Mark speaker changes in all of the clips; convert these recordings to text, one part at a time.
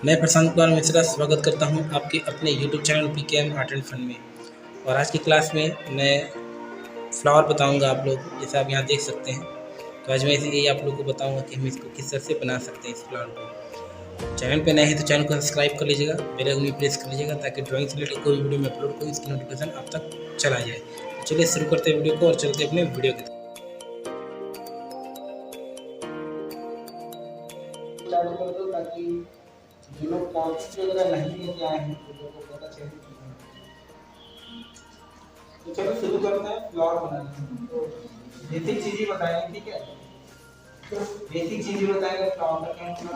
Speaker 1: मैं प्रशांत कुमार मिश्रा स्वागत करता हूं आपके अपने YouTube channel PKM art and fun में। और आज की क्लास में मैं फ्लावर बताऊंगा आप लोग, जैसा आप यहाँ देख सकते हैं। तो आज मैं यही आप लोग को बताऊंगा कि हम इसको किस तरह से बना सकते हैं इस फ्लावर को। चैनल पे नए हैं तो चैनल को सब्सक्राइब कर लीजिएगा, बेल आइकन भी प्रेस कर लीजिएगा ताकि ड्राइंग से रिलेटेड कोई वीडियो में अपलोड करूँ इसकी नोटिफिकेशन आप तक चला जाए। तो चलिए शुरू करते हैं वीडियो को और चलते अपने वीडियो की तरफ। चालू कर दो ताकि जो लोग कॉपी वगैरह नहीं लेके आए हैं तो लोगों को पता चले। तो चलो शुरू करते हैं फ्लावर बनाने। तो बेसिक चीजें बताएंगे, ठीक है? बेसिक चीजें बताएंगे फ्लावर का किस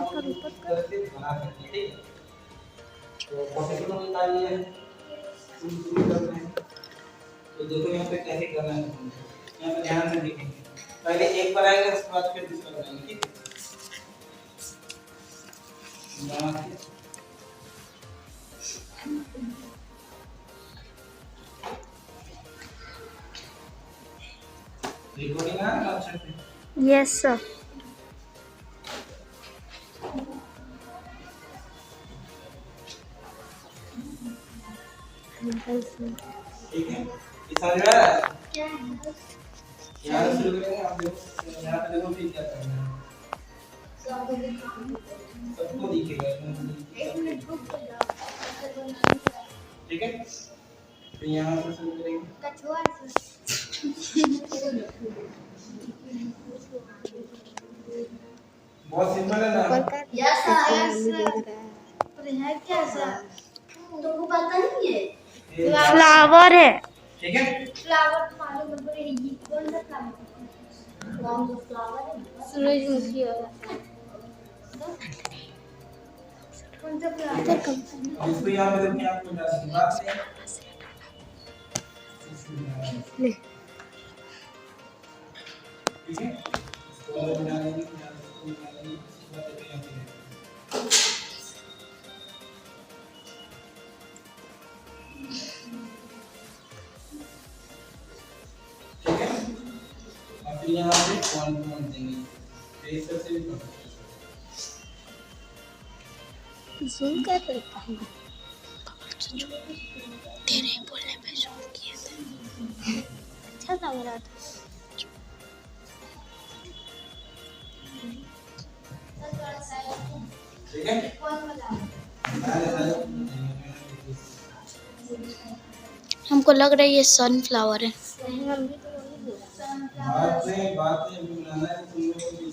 Speaker 1: तरह से बना सकते हैं, ठीक है? तो पोटेटो निकालिए, शुरू करते हैं। तो देखो यहाँ पे कैसे करना है, यहाँ पे ध्यान से देखेंगे। पहले एक पर आएगा, उसके बाद फिर दूसरा बनाएंगे, ठीक है? रिकॉर्डिंग है ना अच्छे से?
Speaker 2: Yes sir.
Speaker 1: ठीक है, ये समझ में आ रहा है? क्या है? यहाँ से शुरू करेंगे। आप देखो यहाँ पे, देखो फिर क्या करना है, सबको दिखेगा। एक मिनट रुक जाओ, ठीक है? तो यहाँ से शुरू करेंगे। बहुत सिंपल है ना?
Speaker 2: Yes sir.
Speaker 3: पर है क्या सर? तुमको पता नहीं है?
Speaker 2: फ्लावर है,
Speaker 1: ठीक है?
Speaker 3: फ्लावर तो मालूम है, पर ये कौन सा फ्लावर है?
Speaker 2: सूरजमुखी है।
Speaker 3: कौन सा फ्लावर?
Speaker 1: इसको यहाँ पे देखिए, आपको बात है
Speaker 2: ले।
Speaker 1: ठीक है? इसको बना लेंगे, इसको बना लेंगे, इसको यहाँ पे ठीक है? और फिर यहाँ पे पॉइंट देंगे, इस तरह से भी कर सकते हैं।
Speaker 2: जूम कर देता हूँ। तेरे बोलने पे जूम किया था, अच्छा लग रहा था।
Speaker 1: ठीक है?
Speaker 2: हमको लग रहा है ये सनफ्लावर है।
Speaker 1: बात नहीं बनाना है तुम लोगों को।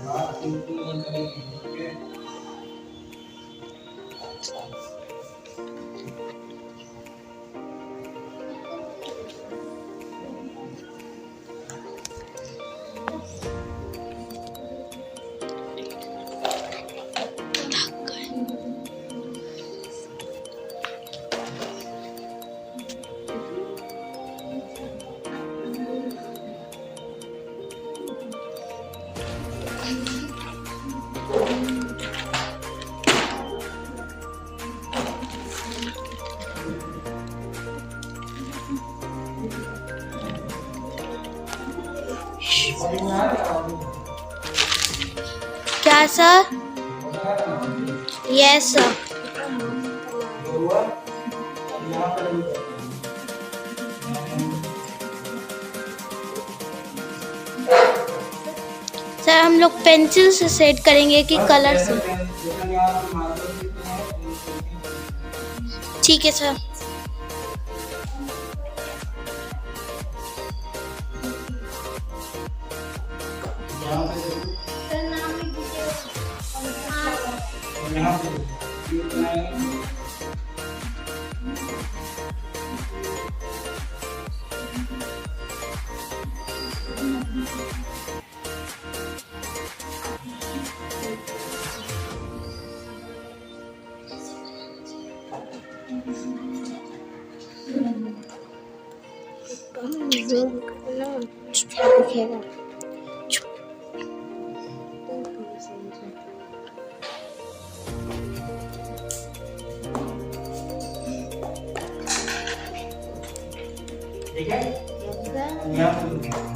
Speaker 1: बात बिल्कुल नहीं करेंगे, ठीक है?
Speaker 2: क्या सर? Yes sir. सर हम लोग पेंसिल से सेट करेंगे कि कलर से? ठीक है सर। दिखेगा।
Speaker 1: ठीक है, यहाँ पे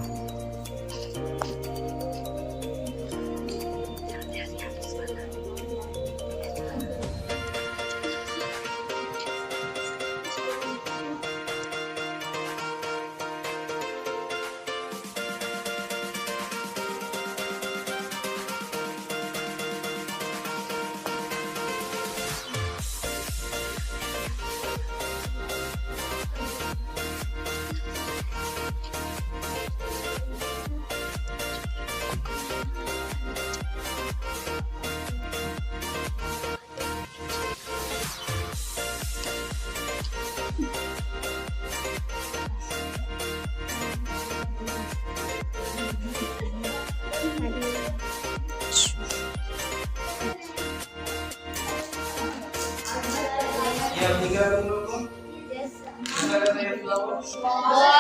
Speaker 1: ये अब दिख रहा है तुम लोग को?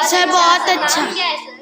Speaker 2: सर बहुत अच्छा।